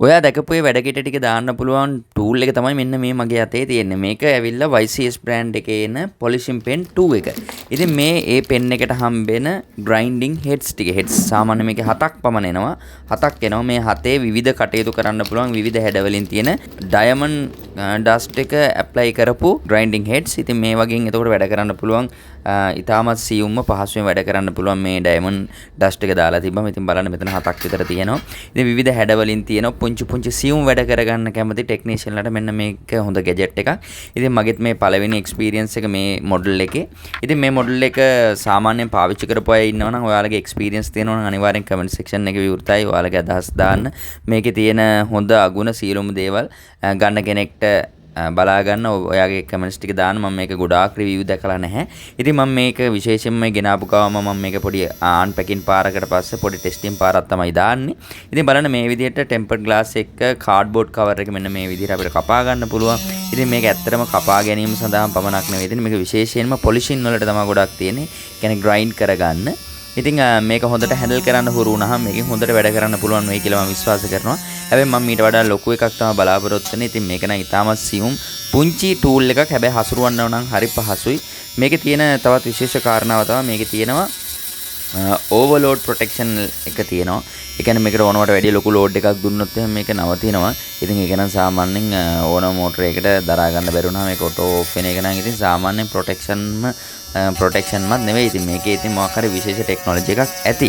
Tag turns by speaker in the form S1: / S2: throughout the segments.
S1: ඔයා දැකපු ඒ වැඩ කිට ටික දාන්න පුළුවන් ටූල් එක තමයි මෙන්න මේ මගේ අතේ තියෙන්නේ. මේක ඇවිල්ලා YCS brand එකේ එන polishing pen 2 එක. ඉතින් මේ ඒ pen එකට හම්බෙන grinding heads ටික heads සාමාන්‍ය මේකේ 7ක් පමණ එනවා. 7ක් එනවා. මේ 7 විවිධ කටයුතු කරන්න පුළුවන් විවිධ හැඩ වලින් තියෙන diamond dust එක apply කරපු grinding heads. ඉතින් මේ වගේ එතකොට වැඩ කරන්න පුළුවන්. ඉතාමත් සියුම්ම පහසුවෙන් වැඩ කරන්න පුළුවන් මේ diamond dust එක දාලා තිබ්බම. ඉතින් බලන්න මෙතන 7ක් විතර තියෙනවා. ඉතින් විවිධ හැඩ වලින් තියෙනවා. පුංචි සියුම් වැඩ කරගන්න කැමති ටෙක්නීෂියන්ලට මෙන්න මේක හොඳ ගැජට් එකක්. ඉතින් මගෙත් මේ පළවෙනි එක්ස්පීරියන්ස් එක මේ මොඩල් එකේ. ඉතින් මේ මොඩල් එක සාමාන්‍යයෙන් පාවිච්චි කරපු අය ඉන්නවා නම් ඔයාලගේ එක්ස්පීරියන්ස් තියෙනවා නම් අනිවාර්යෙන් කමෙන්ට් සෙක්ෂන් එකේ විවෘතයි. ඔයාලගේ අදහස් දාන්න. මේකේ තියෙන හොඳ අගුණ සියලුම දේවල් ගන්න කෙනෙක්ට බලා ගන්න ඔයාගේ කමෙන්ට්ස් ටික දාන්න. මම මේක ගොඩාක් රිවිව් දැකලා නැහැ. ඉතින් මම මේක විශේෂයෙන්ම ගෙනාපු ගාම මම මේක පොඩි අන්පැකින් පාරකට පස්සේ පොඩි ටෙස්ටිං පාරක් තමයි දාන්නේ. ඉතින් බලන්න මේ විදිහට ටෙම්පර්ඩ් ග්ලාස් එක කාඩ්බෝඩ් කවර් එක මෙන්න මේ විදිහට අපිට කපා ගන්න පුළුවන්. ඉතින් මේක ඇත්තටම කපා ගැනීම සඳහා පමණක් නෙවෙයි. ඉතින් මේක විශේෂයෙන්ම පොලිෂින් වලට තමයි ගොඩක් තියෙන්නේ. කියන්නේ ග්‍රයින්ඩ් කරගන්න. ඉතින් මේක හොඳට හැන්ඩල් කරන්න හුරු වුණාම මේකෙන් හොඳට වැඩ කරන්න පුළුවන් වෙයි කියලා මම විශ්වාස කරනවා. හැබැයි මම ඊට වඩා ලොකු එකක් තමයි බලාපොරොත්තු වෙන්නේ. ඉතින් මේක නම් ඉතාමත් සියුම් පුංචි ටූල් එකක්. හැබැයි හසුරවන්න නම් හරි පහසුයි. මේකේ තියෙන තවත් විශේෂ කාරණාව තමයි මේකේ තියෙනවා ඕවර්ලෝඩ් ප්‍රොටෙක්ෂන් එක තියෙනවා. ඒ කියන්නේ මේකට ඕනවට වැඩිය ලොකු ලෝඩ් එකක් දුන්නොත් එහෙනම් මේක නවතිනවා. ඉතින් ඒක නම් සාමාන්‍යයෙන් ඕන මෝටරයකට දරා ගන්න බැරි වුණාම මේක ඔටෝ ඔෆ් වෙන එක නම් ඉතින් සාමාන්‍යයෙන් ප්‍රොටෙක්ෂන්මත් නෙවෙයි. ඉතින් මේකේ ඉතින් මොකක් හරි විශේෂ ටෙක්නොලොජි එකක් ඇති.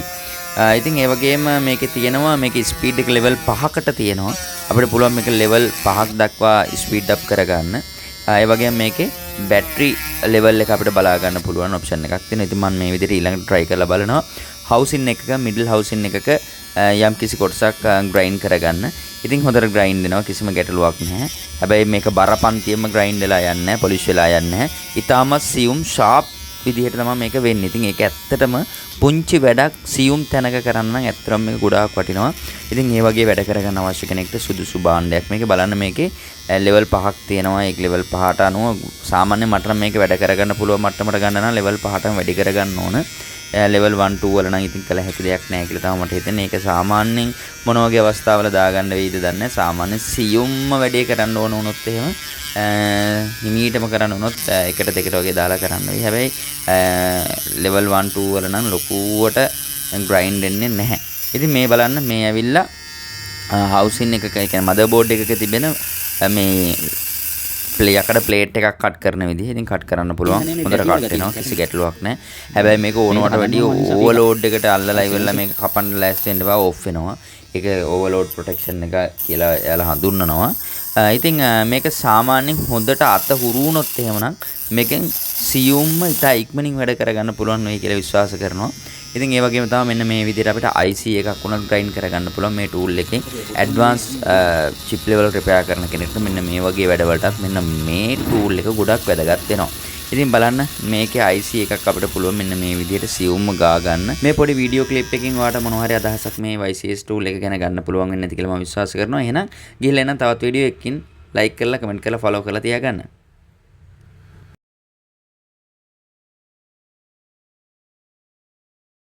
S1: ඉතින් ඒ වගේම මේකේ තියෙනවා මේකේ ස්පීඩ් එක ලෙවල් 5කට තියෙනවා. අපිට පුළුවන් මේක ලෙවල් 5ක් දක්වා ස්පීඩ් අප් කරගන්න. ඒ වගේම මේකේ බැටරි ලෙවල් එක අපිට බලා ගන්න පුළුවන් ඔප්ෂන් එකක් තියෙනවා. ඉතින් මම මේ විදිහට ඊළඟට try කරලා බලනවා. හවුසින් එකක මිඩල් හවුසින් එකක යම් කිසි කොටසක් ග්‍රයින්ඩ් කරගන්න. ඉතින් හොඳට ග්‍රයින්ඩ් වෙනවා. කිසිම ගැටලුවක් නැහැ. හැබැයි මේක බරපන්තියෙම ග්‍රයින්ඩ් වෙලා යන්නේ නැහැ. පොලිෂ් වෙලා යන්නේ නැහැ. ඊටාම සියුම් ෂාප් විදිහට තමයි මේක වෙන්නේ. ඉතින් ඒක ඇත්තටම පුංචි වැඩක් සියුම් තැනක කරන්න නම් ඇත්තටම මේක ගොඩාක් වටිනවා. ඉතින් මේ වගේ වැඩ කරගන්න අවශ්‍ය කෙනෙක්ට සුදුසු භාණ්ඩයක්. මේක බලන්න මේකේ ලෙවල් 5ක් තියෙනවා. ඒක ලෙවල් 5ට අනුව සාමාන්‍ය මට නම් මේක වැඩ කරගන්න පුළුවන් මට්ටමට ගන්න නම් ලෙවල් 5ටම වැඩි කරගන්න ඕන. ලෙවල් 1 2 වල නම් ඉතින් කළ හැකි දෙයක් නැහැ කියලා තමයි මට හිතෙන්නේ. ඒක සාමාන්‍යයෙන් මොන වගේ අවස්ථාවල දාගන්න වෙයිද දන්නේ නැහැ. සාමාන්‍ය සියුම්ම වැඩේ කරන්න ඕන වුණොත් එහෙම හිමීටම කරන්න වුණොත් එකට දෙකට වගේ දාලා කරන්න වෙයි. හැබැයි ලෙවල් 1 2 වල නම් ලොකුවට ග්‍රයින්ඩ් වෙන්නේ නැහැ. ඉතින් මේ බලන්න මේ ඇවිල්ලා හවුසින් එකක ඒ කියන්නේ මදර් බෝඩ් එකක තිබෙන මේ යකඩ ප්ලේට් එකක් කට් කරන විදිහ. ඉතින් කට් කරන්න පුළුවන්. හොඳට කට් වෙනවා. කිසි ගැටලුවක් නැහැ. හැබැයි මේක ඕනවට වැඩිය ඕවර්ලෝඩ් එකට අල්ලලා ඉවරලා මේක කපන්න ලෑස්ති වෙන්න බෑ ඔෆ් වෙනවා. ඒක ඕවර්ලෝඩ් ප්‍රොටෙක්ෂන් එක කියලා එයාලා හඳුන්වනවා. ඉතින් මේක සාමාන්‍යයෙන් හොඳට අත හුරු වුණොත් එහෙමනම් මේකෙන් සියුම්ම ඉතා ඉක්මනින් වැඩ කරගන්න පුළුවන් වෙයි කියලා විශ්වාස කරනවා. ඉතින් ඒ වගේම තමයි මෙන්න මේ විදිහට අපිට IC එකක් උනත් ග්‍රයින්ඩ් කරගන්න පුළුවන් මේ ටූල් එකෙන්. ඇඩ්වාන්ස් චිප් ලෙවල් රිපෙයාර් කරන කෙනෙක්ට මෙන්න මේ වගේ වැඩවලටත් මෙන්න මේ ටූල් එක ගොඩක් වැදගත් වෙනවා. ඉතින් බලන්න මේකේ IC එකක් අපිට පුළුවන් මෙන්න මේ විදිහට සියුම්ම ගා ගන්න. මේ පොඩි වීඩියෝ ක්ලිප් එකකින් ඔයාලට මොන හරි අදහසක් මේ YCS ටූල් එක ගැන ගන්න පුළුවන් වෙන්නේ නැති කියලා මම විශ්වාස කරනවා. එහෙනම් ගිහලා එන තවත් වීඩියෝ එකකින් ලයික් කරලා කමෙන්ට් කරලා ෆලෝ කරලා තියාගන්න.